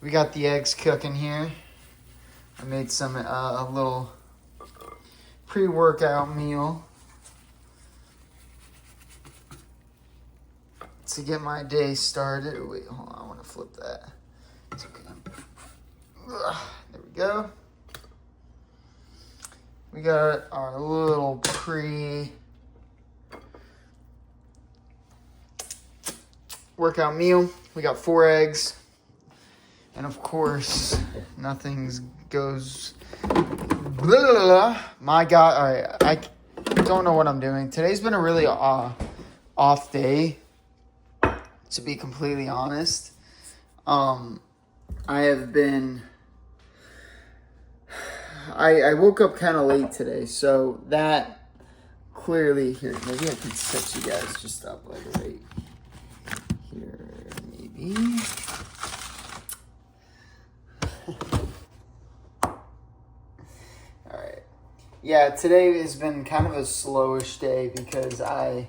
We got the eggs cooking here. I made some a little pre-workout meal to get my day started. Wait, hold on, I want to flip that. It's okay. There we go. We got our little pre-workout meal. We got 4 eggs. And of course, nothing goes... My God, all right, I don't know what I'm doing. Today's been a really off day, to be completely honest. I woke up kind of late today, so that clearly... Here, maybe I can set you guys just up like right here, maybe. Alright. Yeah, today has been kind of a slowish day because I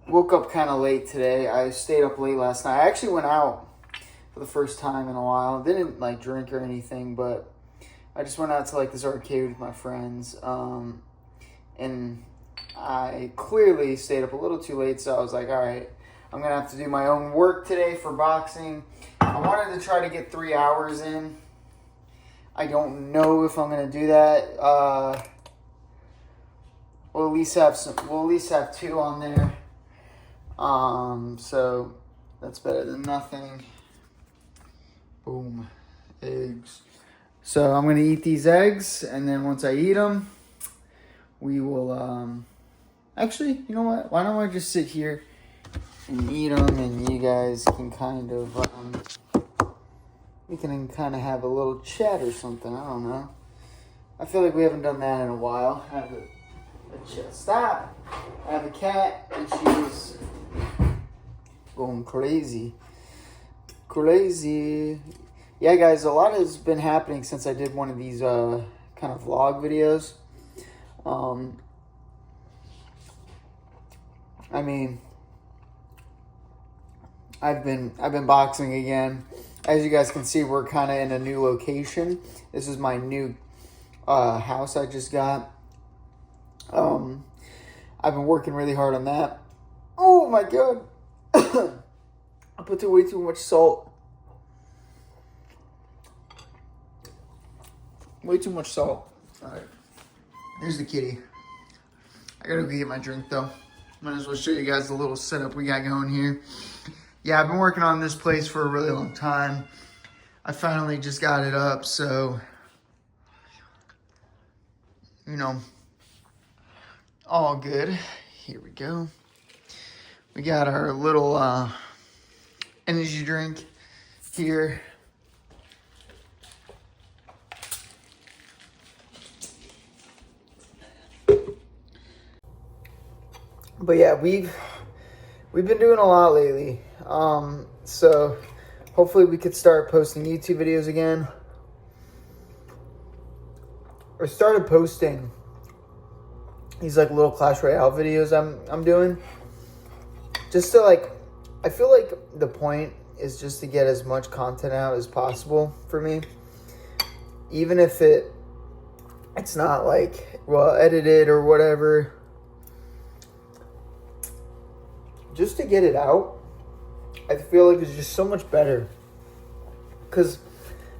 woke up kind of late today. I stayed up late last night. I actually went out for the first time in a while. Didn't like drink or anything, but I just went out to like this arcade with my friends. And I clearly stayed up a little too late, so I was like, all right, I'm going to have to do my own work today for boxing. I wanted to try to get 3 hours in. I don't know if I'm going to do that. We'll at least have 2 on there. So that's better than nothing. Boom. Eggs. So I'm going to eat these eggs, and then once I eat them, we will, actually, you know what? Why don't I just sit here and eat them, and you guys can kind of, we can kind of have a little chat or something. I don't know. I feel like we haven't done that in a while. I have a chat. Stop! I have a cat, and she's going crazy. Crazy. Yeah, guys, a lot has been happening since I did one of these kind of vlog videos. I mean, I've been boxing again. As you guys can see, we're kind of in a new location. This is my new house I just got. I've been working really hard on that. Oh my God. I put way too much salt. Way too much salt. All right. Here's the kitty. I gotta go get my drink though. Might as well show you guys the little setup we got going here. Yeah, I've been working on this place for a really long time. I finally just got it up, so, you know, all good. Here we go. We got our little energy drink here. But yeah, we've been doing a lot lately. So hopefully we could start posting YouTube videos again. Or started posting these like little Clash Royale videos I'm doing. Just to like, I feel like the point is just to get as much content out as possible for me. Even if it's not like, well, edited or whatever. Just to get it out, I feel like it's just so much better. Because,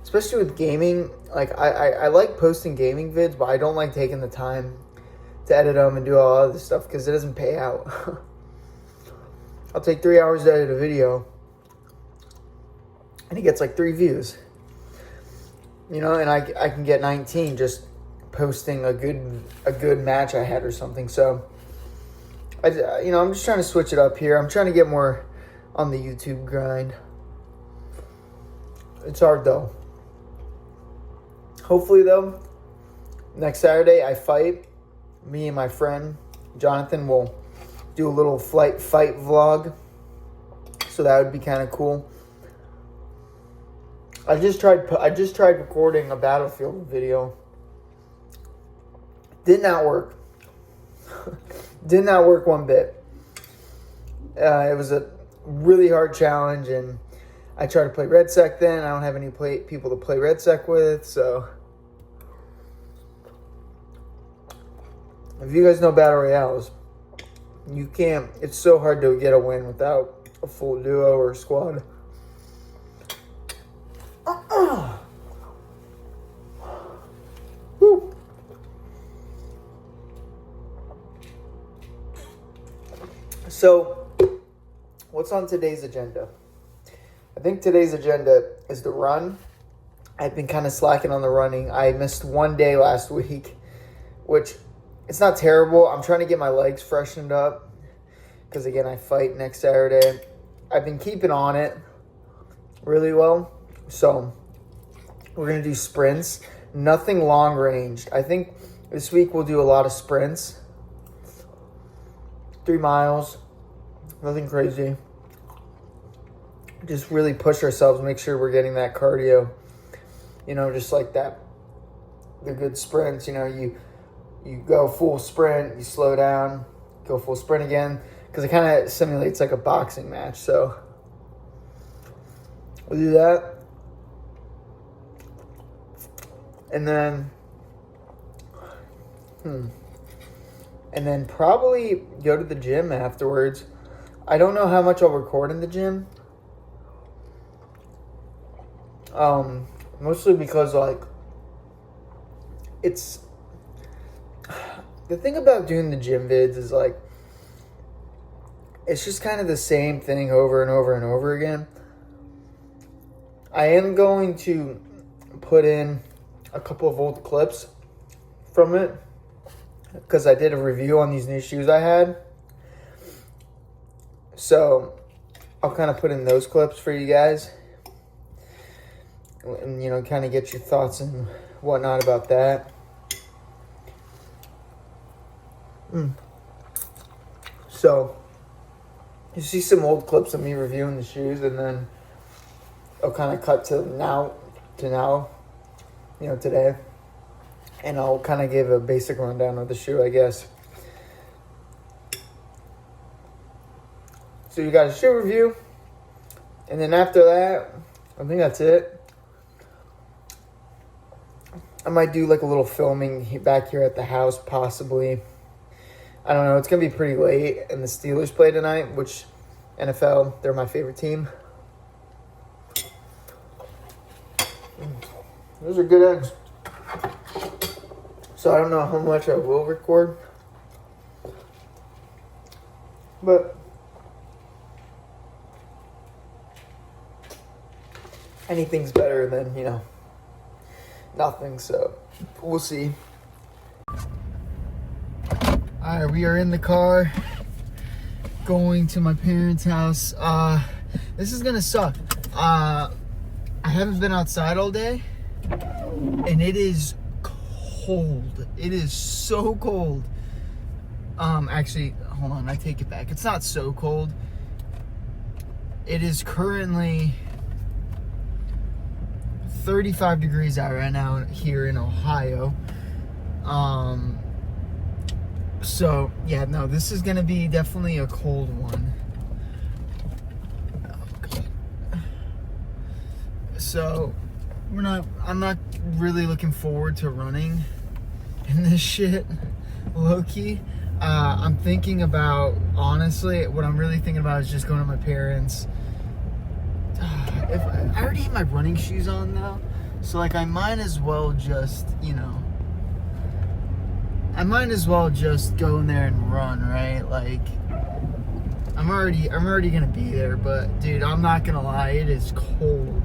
especially with gaming, like, I like posting gaming vids, but I don't like taking the time to edit them and do all other stuff because it doesn't pay out. I'll take 3 hours to edit a video, and it gets like 3 views. You know, and I can get 19 just posting a good match I had or something. So, I'm just trying to switch it up here. I'm trying to get more on the YouTube grind. It's hard, though. Hopefully, though, next Saturday I fight. Me and my friend, Jonathan, will do a little fight vlog. So that would be kind of cool. I just tried recording a Battlefield video. Did not work. Did not work one bit. It was a really hard challenge, and I try to play Red Sec then. I don't have any people to play Red Sec with, so. If you guys know Battle Royales, you can't, it's so hard to get a win without a full duo or squad. Woo. So, what's on today's agenda? I think today's agenda is the run. I've been kind of slacking on the running. I missed one day last week, which it's not terrible. I'm trying to get my legs freshened up because, again, I fight next Saturday. I've been keeping on it really well. So we're going to do sprints. Nothing long ranged. I think this week we'll do a lot of sprints. 3 miles. Nothing crazy. Just really push ourselves. Make sure we're getting that cardio. You know, just like that. The good sprints. You know, you go full sprint. You slow down. Go full sprint again. Because it kind of simulates like a boxing match. So we'll do that. And then probably go to the gym afterwards. I don't know how much I'll record in the gym. Mostly because, like, it's... The thing about doing the gym vids is, like, it's just kind of the same thing over and over and over again. I am going to put in a couple of old clips from it because I did a review on these new shoes I had. So I'll kind of put in those clips for you guys and, you know, kind of get your thoughts and whatnot about that. So you see some old clips of me reviewing the shoes, and then I'll kind of cut to now, you know, today. And I'll kind of give a basic rundown of the shoe, I guess. So you got a shoe review. And then after that, I think that's it. I might do like a little filming back here at the house, possibly. I don't know. It's going to be pretty late. And the Steelers play tonight, which NFL, they're my favorite team. Those are good eggs. So I don't know how much I will record. But anything's better than, you know, nothing. So we'll see. Alright, we are in the car going to my parents' house. This is gonna suck. I haven't been outside all day, and it is cold. It is so cold. Actually, hold on, I take it back. It's not so cold. It is currently 35 degrees out right now here in Ohio. So yeah, no, this is gonna be definitely a cold one. Oh, God. So I'm not really looking forward to running in this shit, low-key. I'm thinking about, honestly, what I'm really thinking about is just going to my parents. If I already have my running shoes on though, so like I might as well just, you know, go in there and run, right? Like I'm already gonna be there, but dude, I'm not gonna lie, it is cold.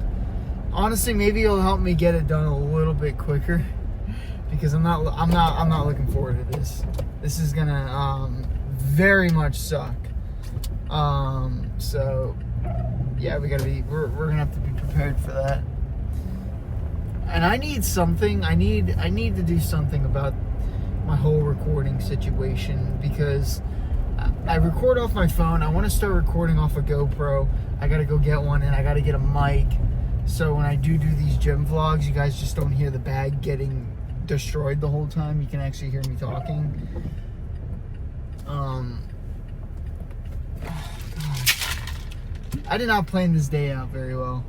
Honestly, maybe it'll help me get it done a little bit quicker, because I'm not looking forward to this. This is gonna very much suck. So yeah, we're gonna have to be prepared for that. And I need something. I need to do something about my whole recording situation, because I record off my phone. I want to start recording off a GoPro. I gotta go get one, and I gotta get a mic, so when I do these gym vlogs, you guys just don't hear the bag getting destroyed the whole time. You can actually hear me talking. I did not plan this day out very well.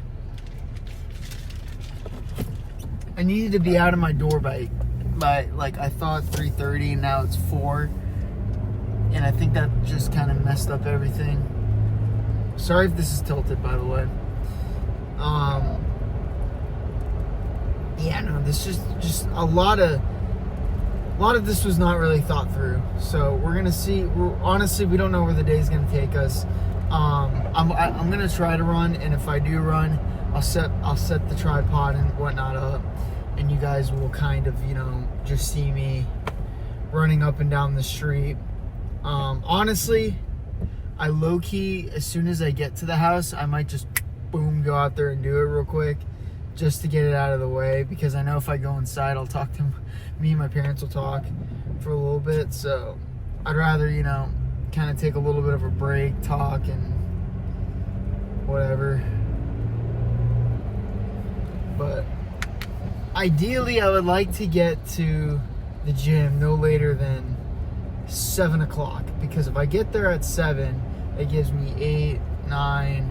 I needed to be out of my door by like I thought 3:30, and now it's 4. And I think that just kind of messed up everything. Sorry if this is tilted, by the way. Yeah, no, this just a lot of this was not really thought through. So we're gonna see. Honestly, we don't know where the day is gonna take us. I'm gonna try to run, and if I do run, I'll set the tripod and whatnot up, and you guys will kind of, you know, just see me running up and down the street. Honestly, I low-key, as soon as I get to the house, I might just boom go out there and do it real quick, just to get it out of the way, because I know if I go inside, I'll talk to me and my parents will talk for a little bit. So I'd rather, you know, kind of take a little bit of a break, talk and whatever. But ideally, I would like to get to the gym no later than 7 o'clock, because if I get there at 7, it gives me 8, 9,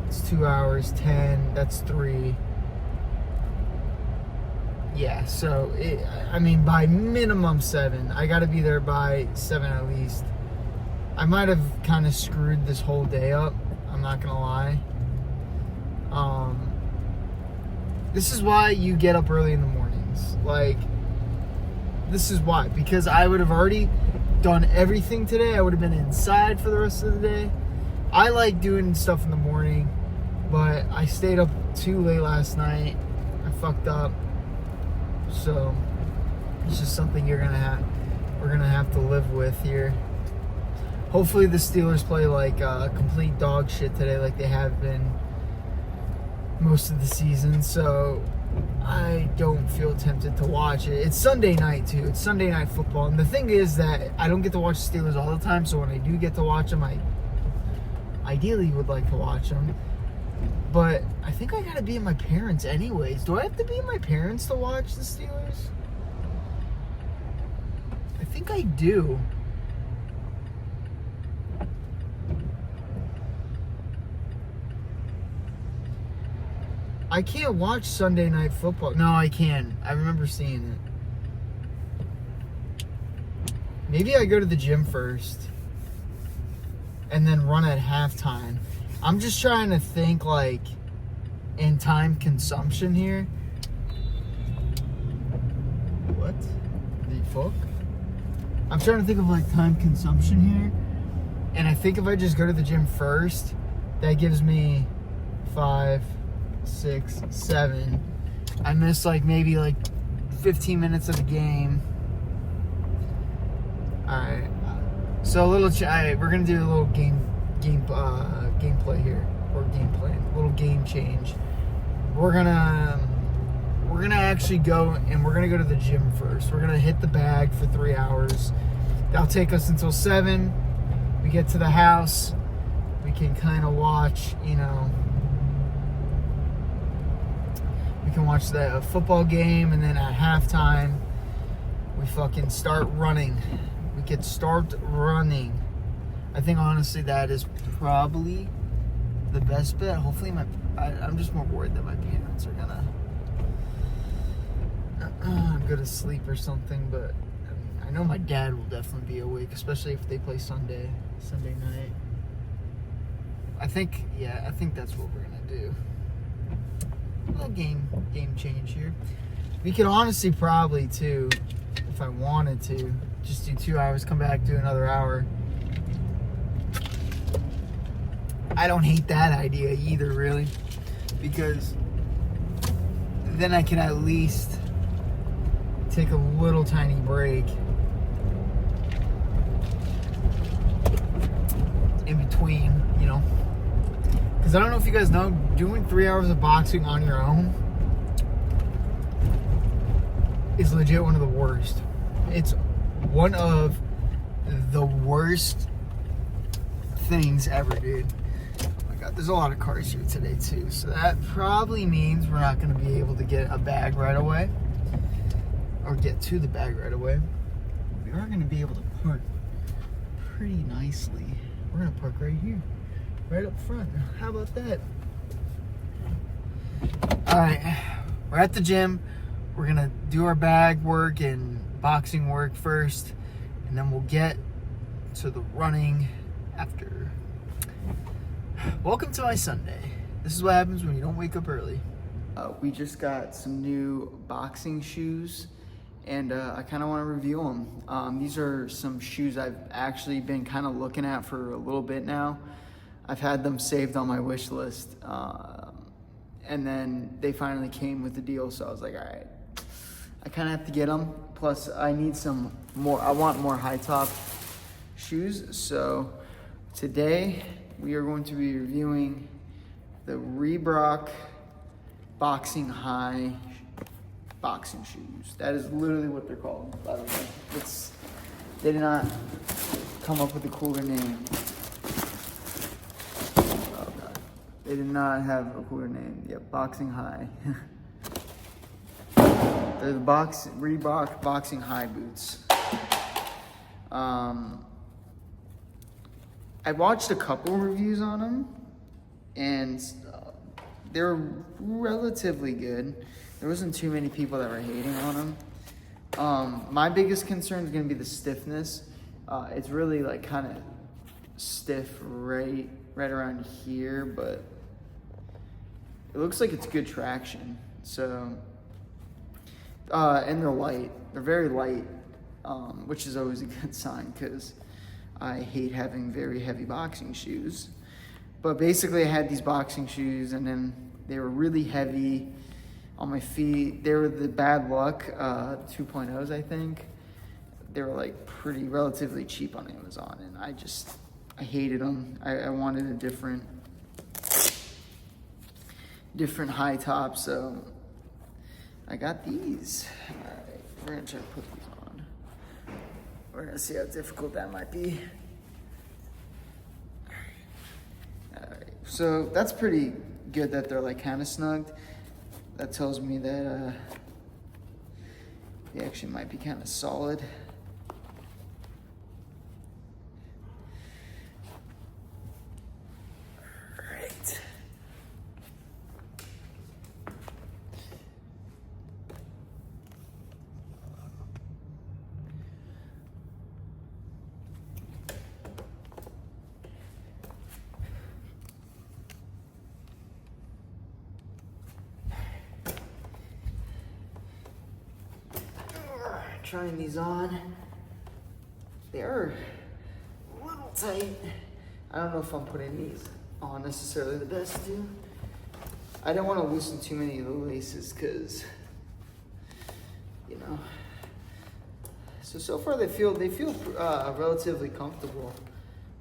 it's 2 hours, 10, that's 3. Yeah, so I mean, by minimum 7, I gotta be there by 7 at least. I might have kind of screwed this whole day up, I'm not gonna lie. This is why you get up early in the mornings. Like, this is why, because I would have already done everything today. I would have been inside for the rest of the day. I like doing stuff in the morning, but I stayed up too late last night. I fucked up. So it's just something we're gonna have to live with here. Hopefully the Steelers play like complete dog shit today, like they have been most of the season. So I don't feel tempted to watch it. It's Sunday night too. It's Sunday night football, and the thing is that I don't get to watch the Steelers all the time. So when I do get to watch them, I ideally would like to watch them. But I think I gotta be at my parents' anyways. Do I have to be at my parents' to watch the Steelers? I think I do. I can't watch Sunday Night Football. No, I can. I remember seeing it. Maybe I go to the gym first and then run at halftime. I'm just trying to think, like, in time consumption here. What the fuck? I'm trying to think of, like, time consumption here. And I think if I just go to the gym first, that gives me 5, 6, 7. I miss, like, maybe, like, 15 minutes of the game. Alright. So, we're going to do a little gameplay here, or gameplay, a little game change. We're gonna actually go, and we're gonna go to the gym first. We're gonna hit the bag for 3 hours. That'll take us until 7. We get to the house, we can kind of watch, you know, we can watch the football game, and then at halftime we fucking start running. We could start running. I think honestly that is probably the best bet. Hopefully I'm just more worried that my parents are gonna go to sleep or something, but I mean, I know my dad will definitely be awake, especially if they play Sunday night. I think that's what we're gonna do. A little game change here. We could honestly probably too, if I wanted to, just do 2 hours, come back, do another hour. I don't hate that idea either, really, because then I can at least take a little tiny break in between, you know, because I don't know if you guys know, doing 3 hours of boxing on your own is legit one of the worst. It's one of the worst things ever, dude. There's a lot of cars here today too, so that probably means we're not going to be able to get a bag right away, or get to the bag right away. We are going to be able to park pretty nicely. We're going to park right here. right up front. How about that? All right, we're at the gym. We're gonna do our bag work and boxing work first, and then we'll get to the running after. Welcome to my Sunday. This is what happens when you don't wake up early. We just got some new boxing shoes, and I kind of want to review them. These are some shoes I've actually been kind of looking at for a little bit now. I've had them saved on my wish list, and then they finally came with the deal, so I was like, all right, I kind of have to get them. Plus, I need some more. I want more high top shoes. So today we are going to be reviewing the Reebok Boxing High boxing shoes. That is literally what they're called, by the way. They did not come up with a cooler name. Oh god. They did not have a cooler name. Yep, Boxing High. They're the Reebok Boxing High boots. I watched a couple reviews on them, and they're relatively good. There wasn't too many people that were hating on them. My biggest concern is going to be the stiffness. It's really like kind of stiff right around here, but it looks like it's good traction. So, and they're light. They're very light, which is always a good sign because I hate having very heavy boxing shoes. But basically I had these boxing shoes, and then they were really heavy on my feet. They were the Bad Luck 2.0s, I think. They were like relatively cheap on Amazon, and I hated them. I wanted a different high top, so I got these. All right, we're gonna try to put these on. We're gonna see how difficult that might be. All right, so that's pretty good that they're like kind of snugged. That tells me that they actually might be kind of solid. All right. Trying these on. They are a little tight. I don't know if I'm putting these on necessarily the best too. I don't want to loosen too many of the laces because, you know. So far they feel relatively comfortable,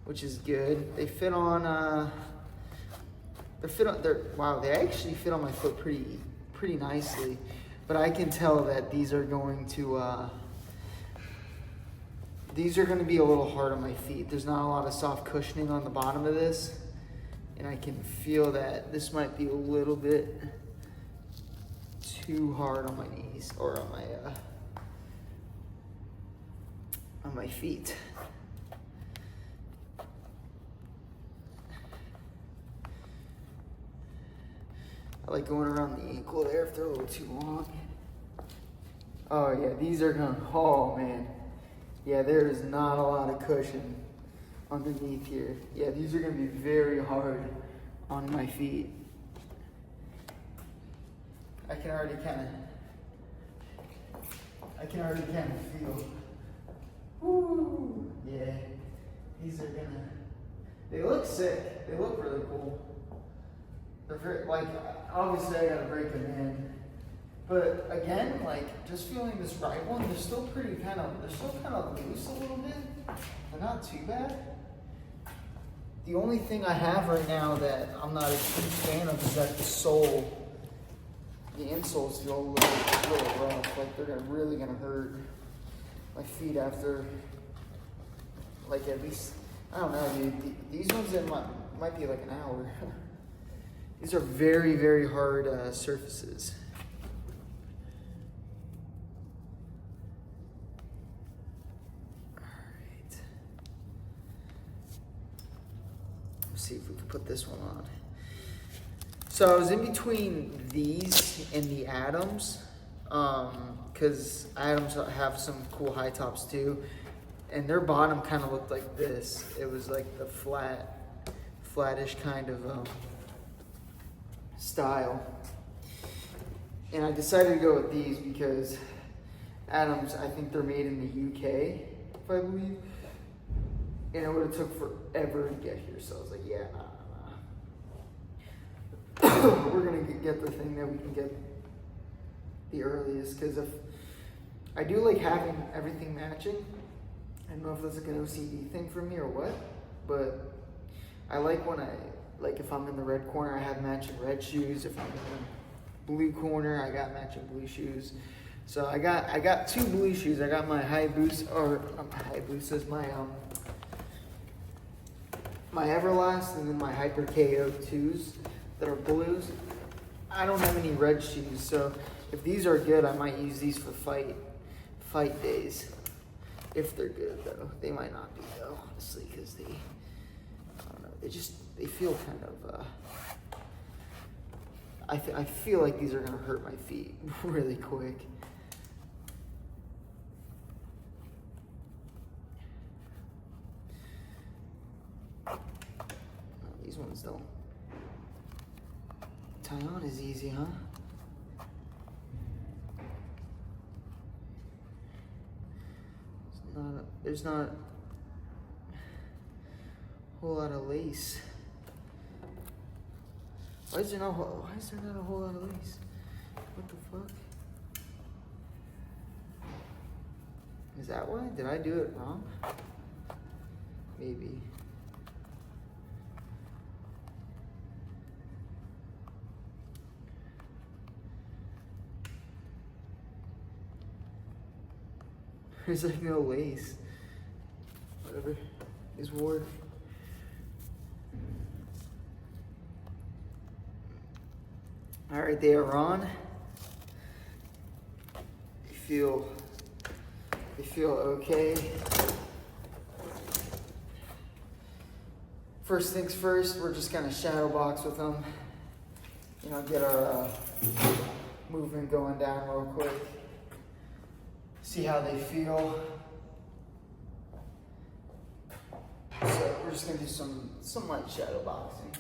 which is good. They fit on. They actually fit on my foot pretty nicely. But I can tell that these are going to be a little hard on my feet. There's not a lot of soft cushioning on the bottom of this, and I can feel that this might be a little bit too hard on my knees or on my feet. I like going around the ankle there if they're a little too long. Oh yeah, these are gonna, oh man. Yeah, there is not a lot of cushion underneath here. Yeah, these are gonna be very hard on my feet. I can already kind of feel. Woo! Yeah, these are they look sick. They look really cool. They're very, obviously I gotta break them in. But again, just feeling this right one, they're still kind of loose a little bit. They're not too bad. The only thing I have right now that I'm not a huge fan of is that the insoles feel a little rough. They're really gonna hurt my feet after, at least, I don't know, dude. These ones that might be like an hour. These are very, very hard surfaces. All right. Let's see if we can put this one on. So I was in between these and the Adams, because Adams have some cool high tops too, and their bottom kind of looked like this. It was like the flattish kind of style. And I decided to go with these because Adams, I think they're made in the UK, if I believe. And it would have took forever to get here, so I was like, yeah, nah. We're gonna get the thing that we can get the earliest, because if I do like having everything matching. I don't know if that's like an OCD thing for me or what, but I like when if I'm in the red corner, I have matching red shoes. If I'm in the blue corner, I got matching blue shoes. So I got two blue shoes. I got my my Everlast, and then my Hyper KO 2s that are blues. I don't have any red shoes, so if these are good, I might use these for fight days. If they're good, though. They might not be, though, honestly, because I don't know, they feel kind of, I feel like these are going to hurt my feet really quick. These ones don't tie on as easy, huh? There's not a whole lot of lace. Why is there not a whole lot of lace? What the fuck? Is that why? Did I do it wrong? Maybe. There's like no lace. Whatever is wore. All right, they are on. They feel okay. First things first, we're just gonna shadow box with them. You know, get our movement going down real quick. See how they feel. So we're just gonna do some light shadow boxing.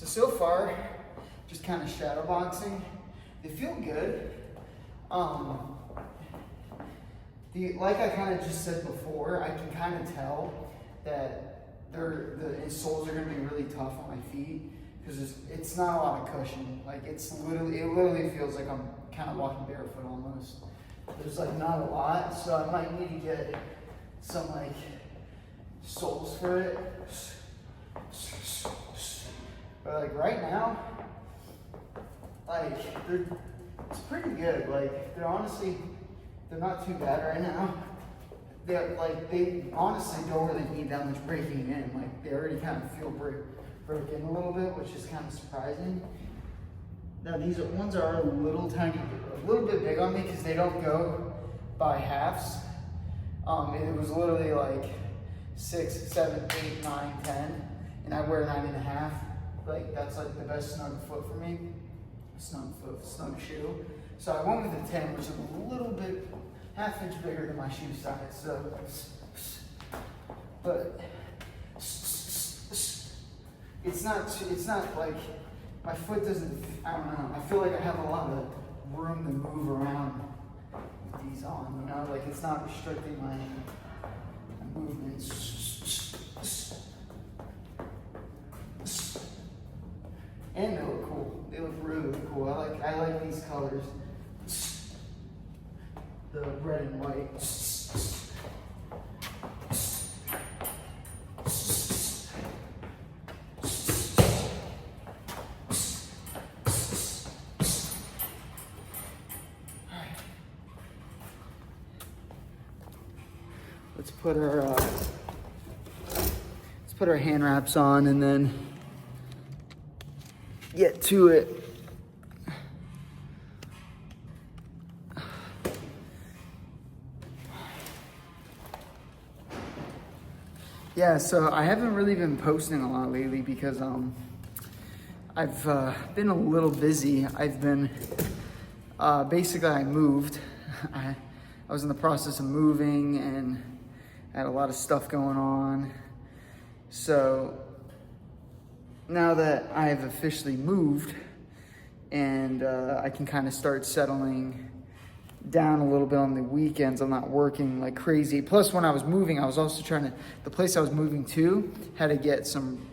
So far, just kind of shadow boxing. They feel good. Like I kind of just said before, I can kind of tell that the soles are going to be really tough on my feet because it's not a lot of cushion. Like it literally feels like I'm kind of walking barefoot almost. There's like not a lot, so I might need to get some like soles for it. But like right now, like it's pretty good. Like they're not too bad right now. They honestly don't really need that much breaking in. Like they already kind of feel broken a little bit, which is kind of surprising. Now these ones are a little bit big on me because they don't go by halves. It was literally like 6, 7, 8, 9, 10, and I wear 9.5. Like that's like the best snug foot for me. Snug shoe. So I went with the 10, which is a little bit, half inch bigger than my shoe size. So but it's not like my foot doesn't, I don't know, I feel like I have a lot of room to move around with these on, you know, like it's not restricting my movements. And they look cool. They look really, really cool. I like these colors. The red and white. Let's put our hand wraps on and then get to it. Yeah, so I haven't really been posting a lot lately because I've been a little busy. I've been basically I moved. I was in the process of moving and had a lot of stuff going on. So now that I've officially moved and I can kind of start settling down a little bit on the weekends, I'm not working like crazy. Plus, when I was moving, I was also the place I was moving to had to get some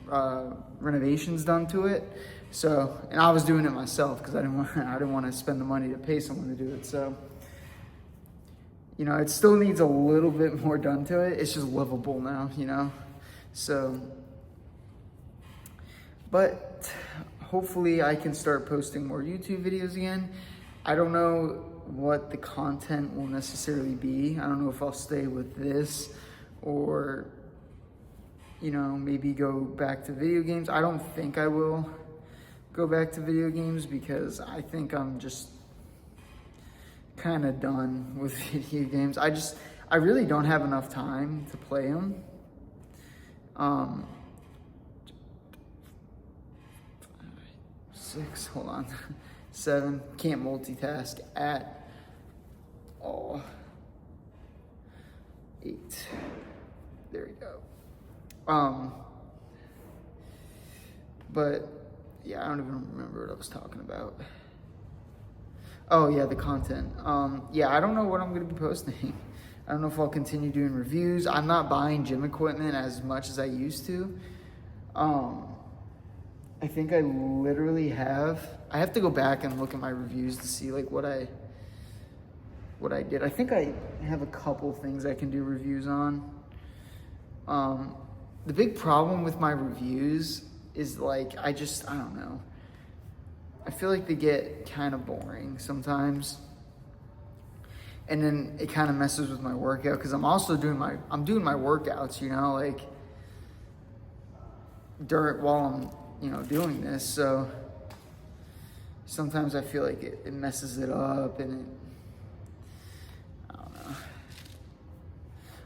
renovations done to it. So, and I was doing it myself because I didn't want to spend the money to pay someone to do it. So, you know, it still needs a little bit more done to it. It's just livable now, you know. So, but hopefully I can start posting more YouTube videos again. I don't know what the content will necessarily be. I don't know if I'll stay with this or, you know, maybe go back to video games. I don't think I will go back to video games because I think I'm just kind of done with video games. I really don't have enough time to play them. 6, hold on, 7, can't multitask at all. 8, there we go. But yeah, I don't even remember what I was talking about. Oh yeah, the content. Yeah, I don't know what I'm gonna be posting. I don't know if I'll continue doing reviews. I'm not buying gym equipment as much as I used to. I think I literally I have to go back and look at my reviews to see like what I did. I think I have a couple things I can do reviews on. The big problem with my reviews is like, I don't know. I feel like they get kind of boring sometimes. And then it kind of messes with my workout because I'm also doing my workouts, you know, like while I'm, you know, doing this. So sometimes I feel like it messes it up and I don't know.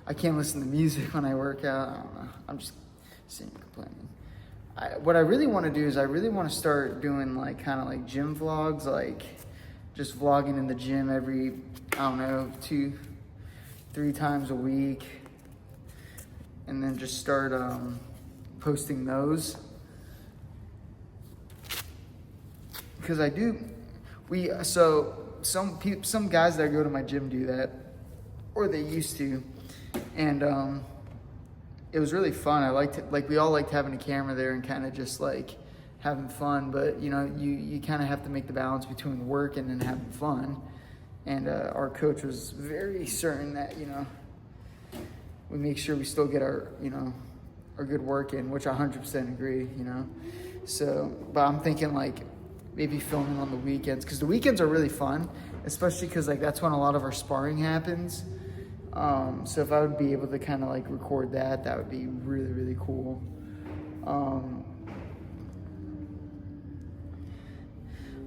I can't listen to music when I work out. I don't know. I'm just sitting complaining. What I really want to do is I really want to start doing like kind of like gym vlogs, like just vlogging in the gym every, I don't know, 2-3 times a week. And then just start posting those. Because some guys that go to my gym do that, or they used to, and it was really fun. I liked it. Like we all liked having a camera there and kind of just like having fun. But you know, you kind of have to make the balance between work and then having fun. And our coach was very certain that, you know, we make sure we still get our good work in, which I 100% agree. You know, so but I'm thinking like, maybe filming on the weekends, because the weekends are really fun, especially because like that's when a lot of our sparring happens. So if I would be able to kind of like record that would be really, really cool.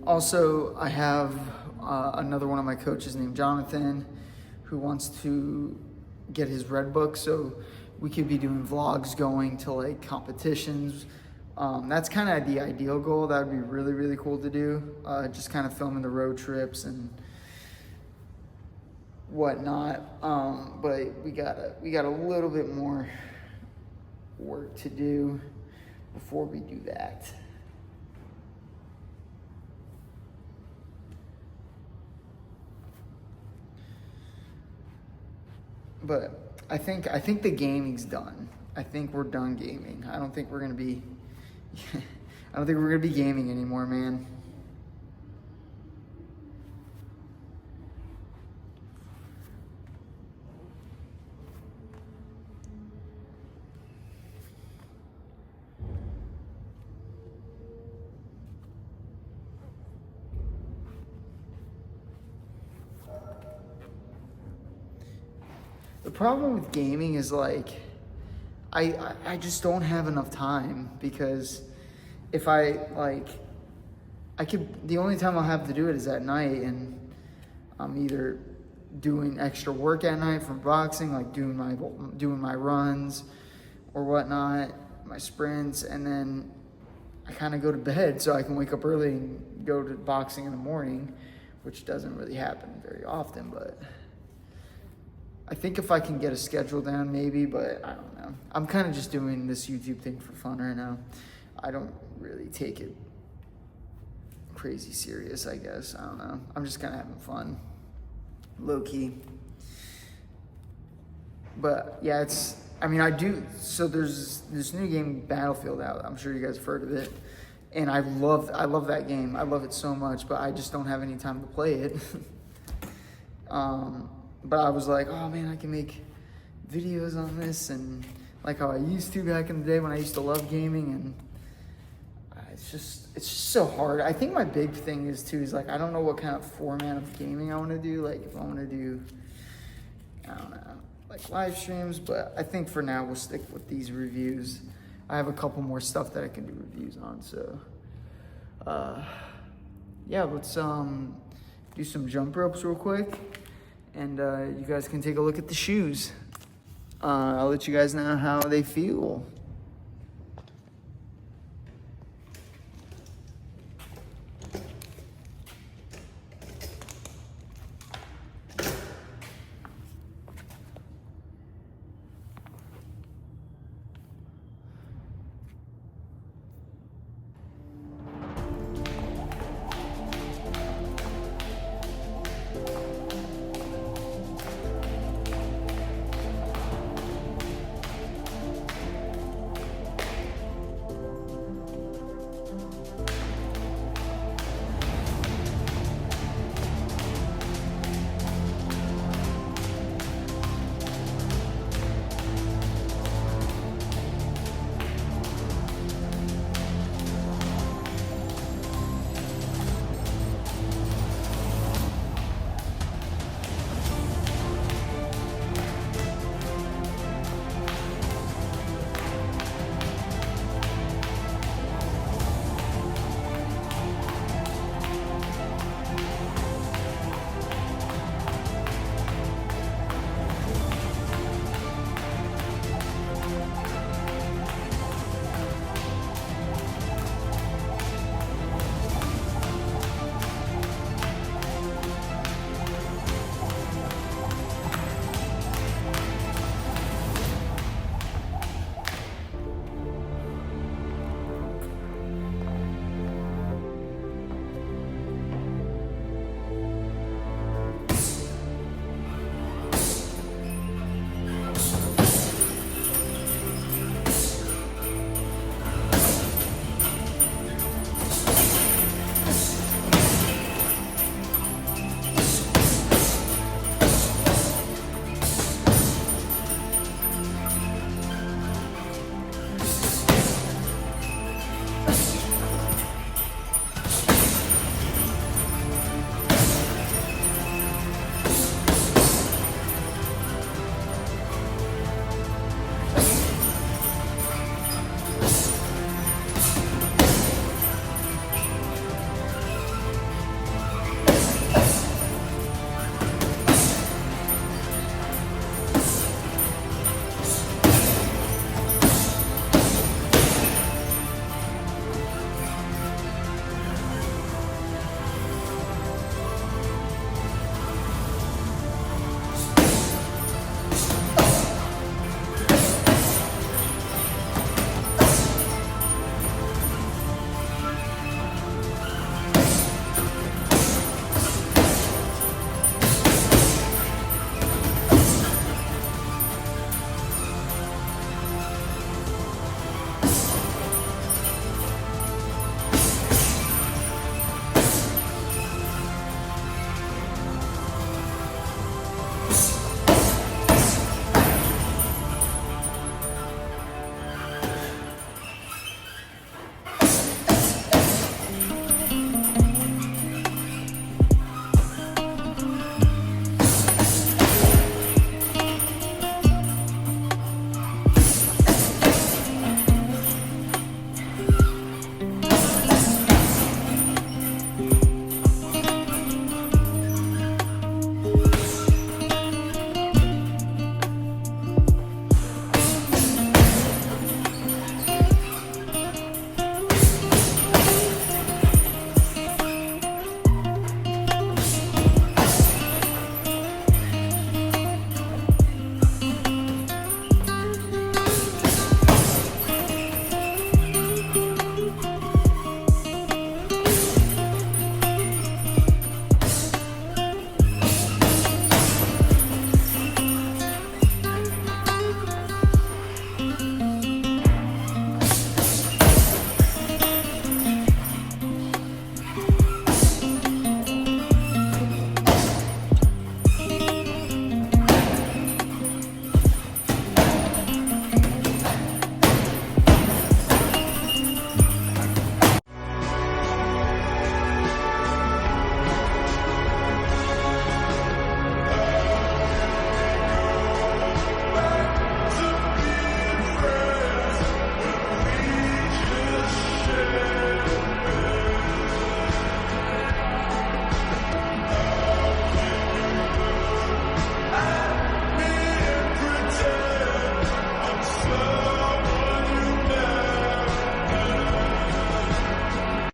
Also, I have another one of my coaches named Jonathan who wants to get his Reebok, so we could be doing vlogs going to like competitions. That's kind of the ideal goal. That would be really, really cool to do. Just kind of filming the road trips and whatnot. But we got a little bit more work to do before we do that. But I think the gaming's done. I think we're done gaming. I don't think we're gonna be I don't think we're gonna be gaming anymore, man. The problem with gaming is like, I just don't have enough time, because if the only time I'll have to do it is at night, and I'm either doing extra work at night from boxing, like doing my runs or whatnot, my sprints, and then I kind of go to bed so I can wake up early and go to boxing in the morning, which doesn't really happen very often, but I think if I can get a schedule down, maybe, but I don't know. I'm kind of just doing this YouTube thing for fun right now. I don't really take it crazy serious, I guess. I don't know. I'm just kind of having fun, low key. But yeah, I do. So there's this new game, Battlefield, out. I'm sure you guys have heard of it. And I love that game. I love it so much, but I just don't have any time to play it. But I was like, oh man, I can make videos on this, and like how I used to back in the day when I used to love gaming, and it's just so hard. I think my big thing is like, I don't know what kind of format of gaming I want to do. Like if I want to do, I don't know, like live streams, but I think for now we'll stick with these reviews. I have a couple more stuff that I can do reviews on, so yeah, let's do some jump ropes real quick. And you guys can take a look at the shoes. I'll let you guys know how they feel.